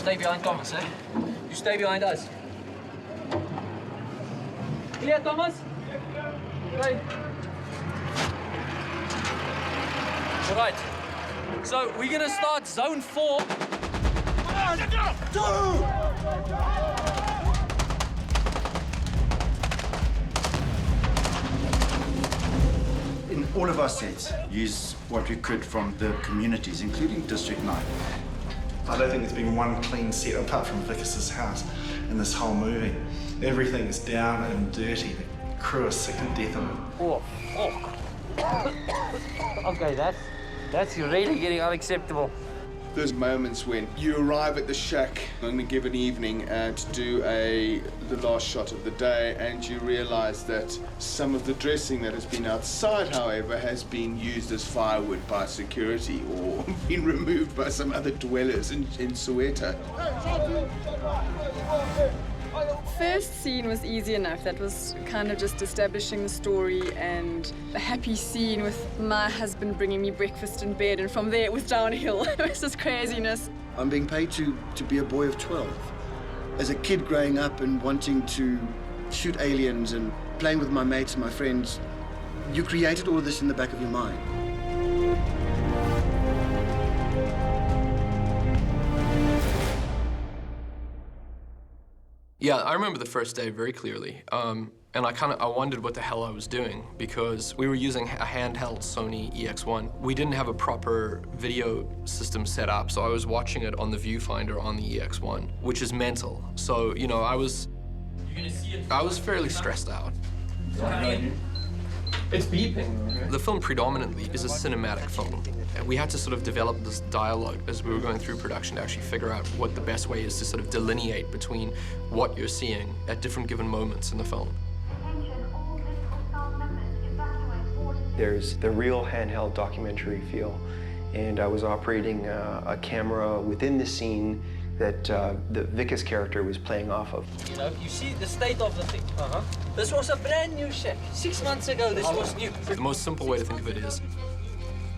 stay behind Thomas, eh? You stay behind us. Clear, Thomas? Right. All right. So we're gonna start zone 4. In all of our sets, use what we could from the communities, including District 9. I don't think there's been one clean set apart from Vicus's house in this whole movie. Everything is down and dirty. The crew are sick to death of it. Oh, okay, that's really getting unacceptable. There's moments when you arrive at the shack on a given evening to do the last shot of the day, and you realize that some of the dressing that has been outside, however, has been used as firewood by security or been removed by some other dwellers in Soweto. First scene was easy enough. That was kind of just establishing the story, and a happy scene with my husband bringing me breakfast in bed, and from there it was downhill. It was just craziness. I'm being paid to be a boy of 12. As a kid growing up and wanting to shoot aliens and playing with my mates and my friends, you created all of this in the back of your mind. Yeah, I remember the first day very clearly. And I wondered what the hell I was doing, because we were using a handheld Sony EX1. We didn't have a proper video system set up, so I was watching it on the viewfinder on the EX1, which is mental. So, you know, I was fairly stressed out. It's beeping. The film predominantly is a cinematic film. And we had to sort of develop this dialogue as we were going through production to actually figure out what the best way is to sort of delineate between what you're seeing at different given moments in the film. There's the real handheld documentary feel, and I was operating a camera within the scene that the Vicus character was playing off of. You know, you see the state of the thing. This was a brand new shack. 6 months ago, this was new. The most simple way to think of it is,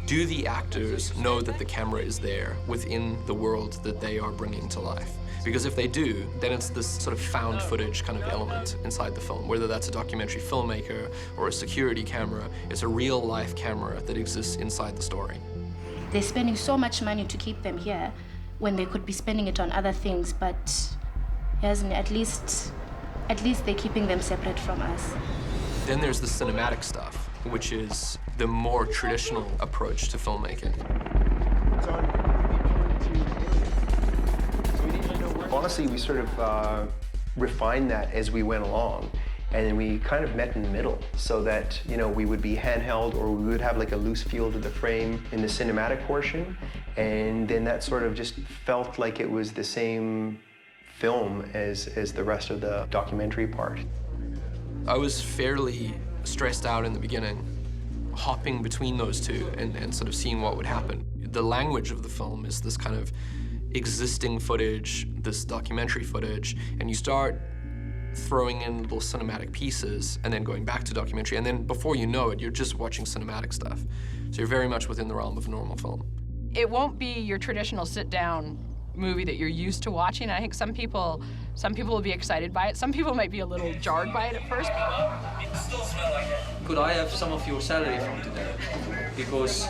do the actors know that the camera is there within the world that they are bringing to life? Because if they do, then it's this sort of found footage kind of element inside the film. Whether that's a documentary filmmaker or a security camera, it's a real life camera that exists inside the story. They're spending so much money to keep them here when they could be spending it on other things, but at least they're keeping them separate from us. Then there's the cinematic stuff, which is the more traditional approach to filmmaking. Honestly, we sort of refined that as we went along, and then we kind of met in the middle, so that, you know, we would be handheld, or we would have like a loose feel to the frame in the cinematic portion, and then that sort of just felt like it was the same film as the rest of the documentary part. I was fairly stressed out in the beginning, hopping between those two and sort of seeing what would happen. The language of the film is this kind of existing footage, this documentary footage, and you start throwing in little cinematic pieces and then going back to documentary, and then before you know it, you're just watching cinematic stuff. So you're very much within the realm of a normal film. It won't be your traditional sit-down movie that you're used to watching. I think some people will be excited by it. Some people might be a little jarred by it at first. It still smells like it. Could I have some of your salary from today? Because,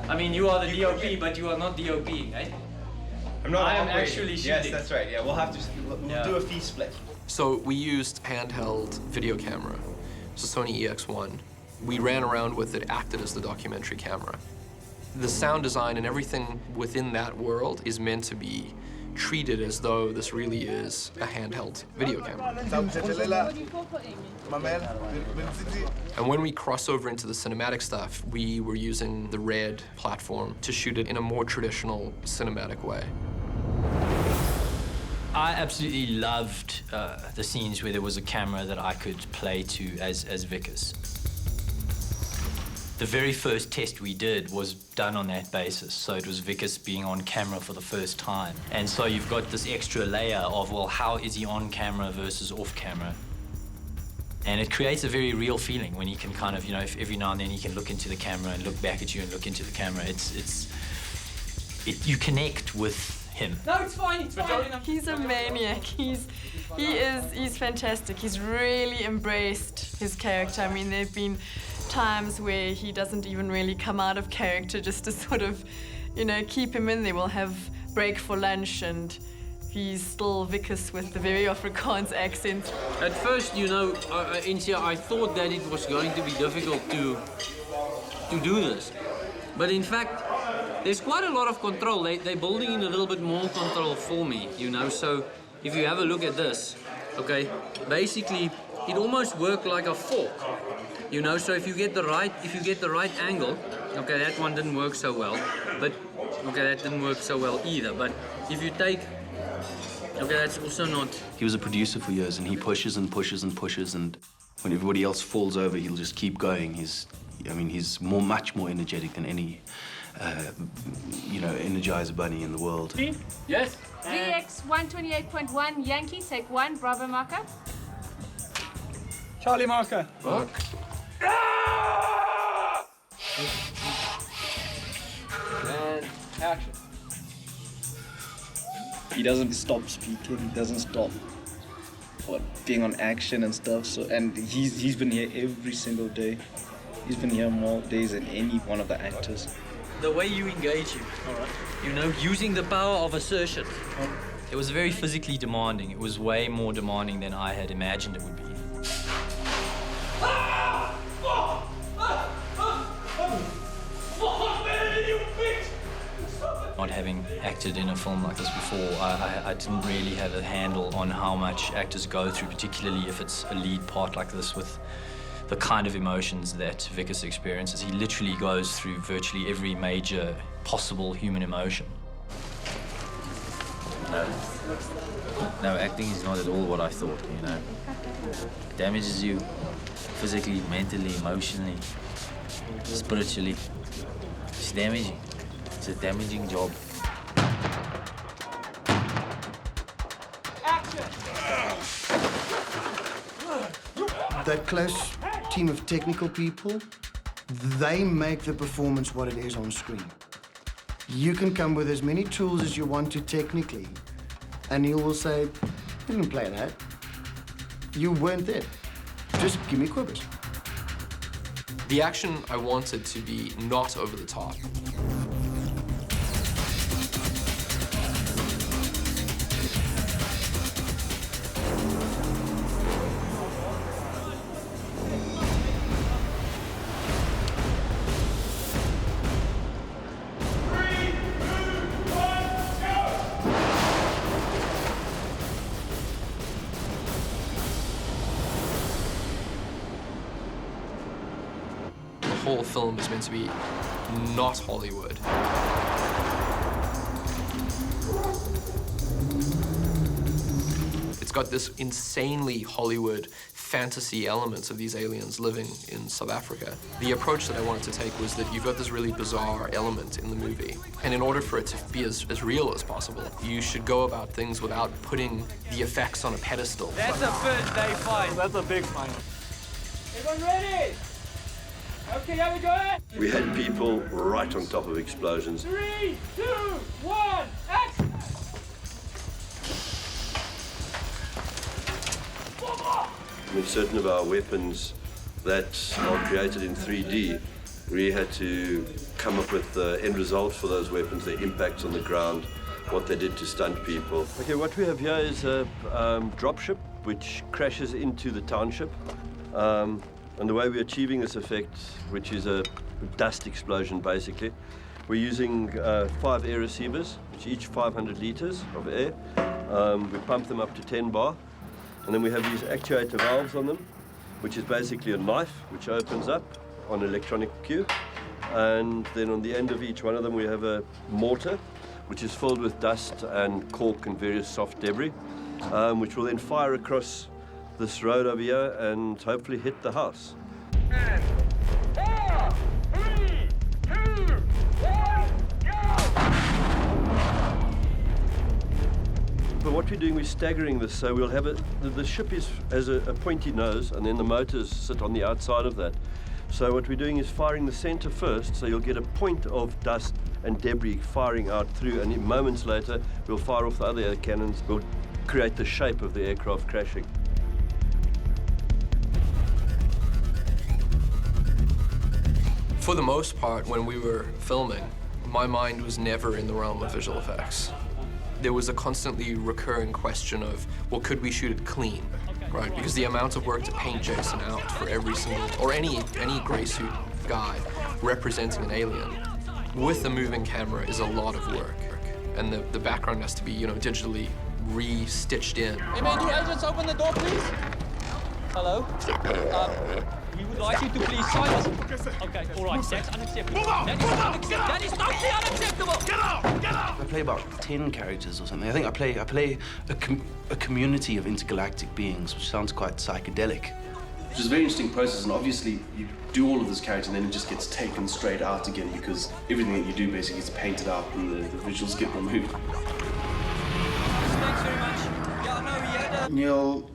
I mean, you are the DOP, but you are not DOPing, eh? I'm not. I am actually shooting. Yes, that's right. Yeah, we'll do a fee split. So we used handheld video camera, so Sony EX1. We ran around with it, acted as the documentary camera. The sound design and everything within that world is meant to be treated as though this really is a handheld video camera. And when we cross over into the cinematic stuff, we were using the Red platform to shoot it in a more traditional cinematic way. I absolutely loved the scenes where there was a camera that I could play to as Vicus. The very first test we did was done on that basis. So it was Vicus being on camera for the first time. And so you've got this extra layer of, well, how is he on camera versus off camera? And it creates a very real feeling when you can kind of, you know, if every now and then you can look into the camera and look back at you and look into the camera. You connect with him. No, it's fine. It's fine. He's a maniac. He's fantastic. He's really embraced his character. I mean, there've been times where he doesn't even really come out of character just to sort of, you know, keep him in there. We'll have break for lunch and he's still Vickers with the very Afrikaans accent. At first, you know, I thought that it was going to be difficult to do this. But in fact, there's quite a lot of control. They're building in a little bit more control for me, you know. So if you have a look at this, okay, basically it almost worked like a fork, you know. So if you get the right angle, okay, that one didn't work so well, but okay, that didn't work so well either. But if you take, okay, that's also not. He was a producer for years, and he pushes and pushes and pushes, and when everybody else falls over, he'll just keep going. He's much more energetic than any, you know, Energizer Bunny in the world. Yes. VX 128.1 Yankee, take 1, Bravo marker. Charlie marker. What? And action. He doesn't stop speaking. He doesn't stop being on action and stuff. So, and he's been here every single day. He's been here more days than any one of the actors. The way you engage him, you know, using the power of assertion. It was very physically demanding. It was way more demanding than I had imagined it would be. Not having acted in a film like this before, I didn't really have a handle on how much actors go through, particularly if it's a lead part like this with the kind of emotions that Vickers experiences. He literally goes through virtually every major possible human emotion. No, acting is not at all what I thought, you know. It damages you physically, mentally, emotionally, spiritually. It's damaging. It's a damaging job. That close team of technical people, they make the performance what it is on screen. You can come with as many tools as you want to technically, and Neil will say, "You didn't play that. You weren't there. Just give me quivers." The action I wanted to be not over the top. The whole film is meant to be not Hollywood. It's got this insanely Hollywood fantasy elements of these aliens living in South Africa. The approach that I wanted to take was that you've got this really bizarre element in the movie, and in order for it to be as real as possible, you should go about things without putting the effects on a pedestal. That's a first day fight. That's a big fight. Everyone ready? Okay, here we go. We had people right on top of explosions. 3, 2, 1, action! I mean, certain of our weapons that are created in 3D, we had to come up with the end result for those weapons, their impacts on the ground, what they did to stunt people. Okay, what we have here is a dropship which crashes into the township. And the way we're achieving this effect, which is a dust explosion basically, we're using 5 air receivers, which each 500 liters of air. We pump them up to 10 bar, and then we have these actuator valves on them, which is basically a knife which opens up on electronic cue. And then on the end of each one of them we have a mortar, which is filled with dust and cork and various soft debris, which will then fire across this road over here and hopefully hit the house. 4, 3, 2, 1, go! But what we're doing, we're staggering this, so we'll have the ship has a pointy nose, and then the motors sit on the outside of that. So what we're doing is firing the center first, so you'll get a point of dust and debris firing out through, and moments later we'll fire off the other air cannons. We'll create the shape of the aircraft crashing. For the most part, when we were filming, my mind was never in the realm of visual effects. There was a constantly recurring question of, well, could we shoot it clean, right? Because the amount of work to paint Jason out for every single, or any gray suit guy representing an alien with a moving camera is a lot of work. And the background has to be, digitally re-stitched in. Hey, may the agents open the door, please? Hello? We would like you to please silence. Okay, all right, that's unacceptable. That is totally unacceptable. Get out! Get out! I play about 10 characters or something. I think I play a community of intergalactic beings, which sounds quite psychedelic. Which is a very interesting process, and obviously you do all of this character and then it just gets taken straight out again because everything that you do basically gets painted out and the visuals get removed. Thanks very much. Yeah, no, we had Neil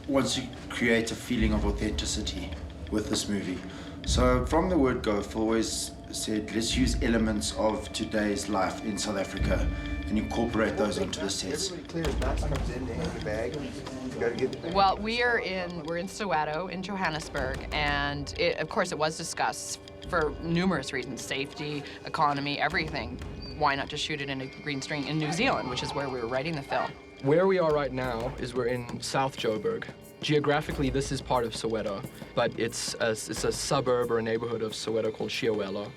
wants to create a feeling of authenticity with this movie. So from the word go, I've always said, let's use elements of today's life in South Africa and incorporate those into the sets. Well, we're in Soweto, in Johannesburg, and of course it was discussed for numerous reasons, safety, economy, everything. Why not just shoot it in a green screen in New Zealand, which is where we were writing the film. Where we are right now is we're in South Joburg. Geographically, this is part of Soweto, but it's a suburb or a neighborhood of Soweto called Chiawelo.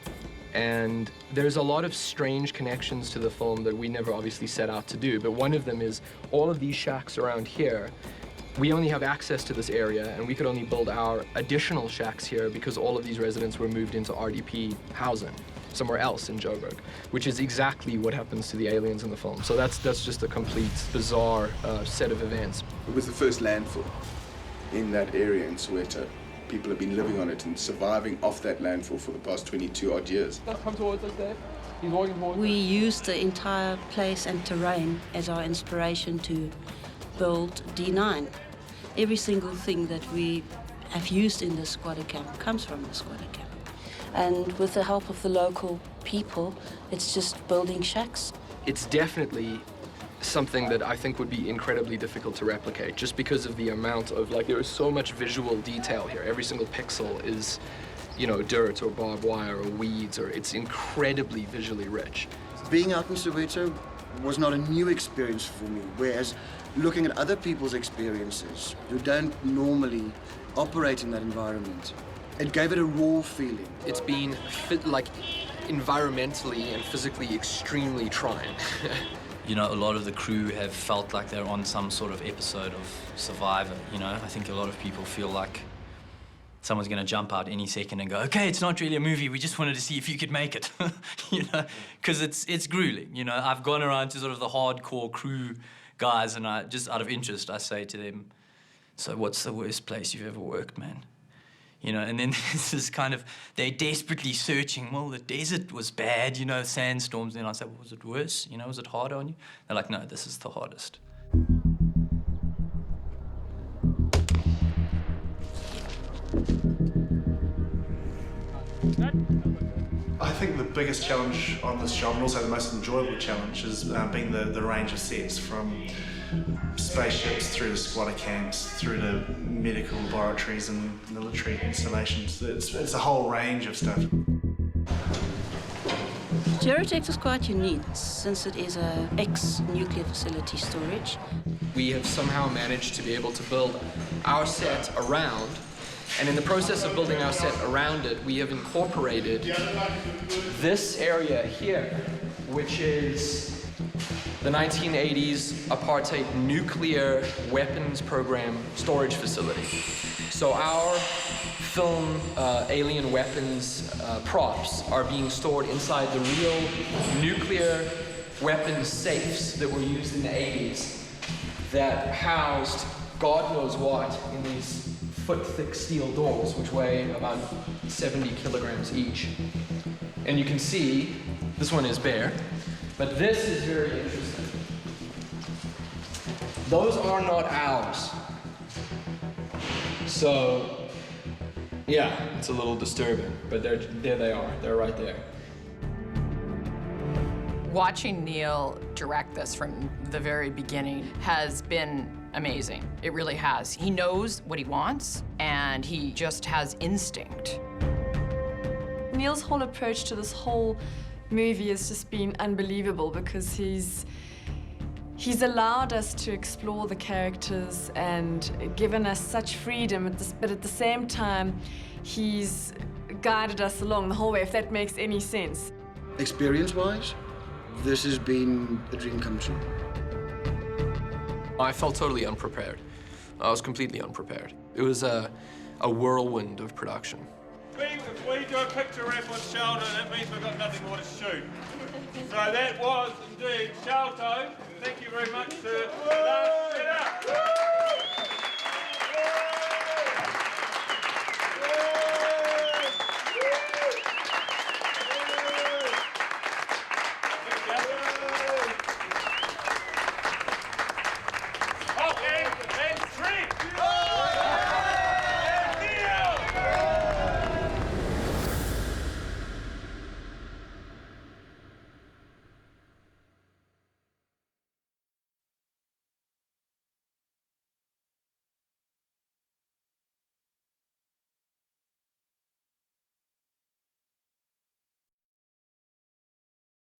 And there's a lot of strange connections to the film that we never obviously set out to do, but one of them is all of these shacks around here, we only have access to this area, and we could only build our additional shacks here because all of these residents were moved into RDP housing somewhere else in Joburg, which is exactly what happens to the aliens in the film. So that's just a complete bizarre set of events. It was the first landfill in that area in Soweto. People have been living on it and surviving off that landfill for the past 22 odd years. Come towards us there. He's walking towards us. We used the entire place and terrain as our inspiration to build D9. Every single thing that we have used in the squatter camp comes from the squatter camp. And with the help of the local people, it's just building shacks. It's definitely something that I think would be incredibly difficult to replicate just because of the amount of, there is so much visual detail here. Every single pixel is, dirt or barbed wire or weeds, or it's incredibly visually rich. Being out in Soweto was not a new experience for me, whereas looking at other people's experiences who don't normally operate in that environment, it gave it a raw feeling. It's been environmentally and physically extremely trying. A lot of the crew have felt like they're on some sort of episode of Survivor, I think a lot of people feel like someone's going to jump out any second and go, okay, it's not really a movie, we just wanted to see if you could make it, because it's grueling, I've gone around to sort of the hardcore crew guys, and I just out of interest, I say to them, so what's the worst place you've ever worked, man? And then this is kind of, they're desperately searching. Well, the desert was bad, sandstorms. And I said, well, was it worse? Was it harder on you? They're like, no, this is the hardest. I think the biggest challenge on this job, and also the most enjoyable challenge, has been the range of sets, from spaceships through to squatter camps, through to medical laboratories and military installations. It's a whole range of stuff. Gerotex is quite unique since it is a ex-nuclear facility storage. We have somehow managed to be able to build our set around, and in the process of building our set around it, we have incorporated this area here, which is the 1980s apartheid nuclear weapons program storage facility. So our film alien weapons props are being stored inside the real nuclear weapons safes that were used in the 80s that housed God knows what in these foot-thick steel doors, which weigh about 70 kilograms each. And you can see, this one is bare, but this is very interesting. Those are not ours. So Yeah, it's a little disturbing, but there they are. They're right there. Watching Neil direct this from the very beginning has been amazing. It really has. He knows what he wants, and he just has instinct. Neil's whole approach to this whole movie has just been unbelievable because he's allowed us to explore the characters and given us such freedom, but at the same time, he's guided us along the whole way, if that makes any sense. Experience-wise, this has been a dream come true. I felt totally unprepared. I was completely unprepared. It was a whirlwind of production. If we do a picture wrap on Shelto, that means we've got nothing more to shoot. So that was indeed Shelto. Thank you very much, sir.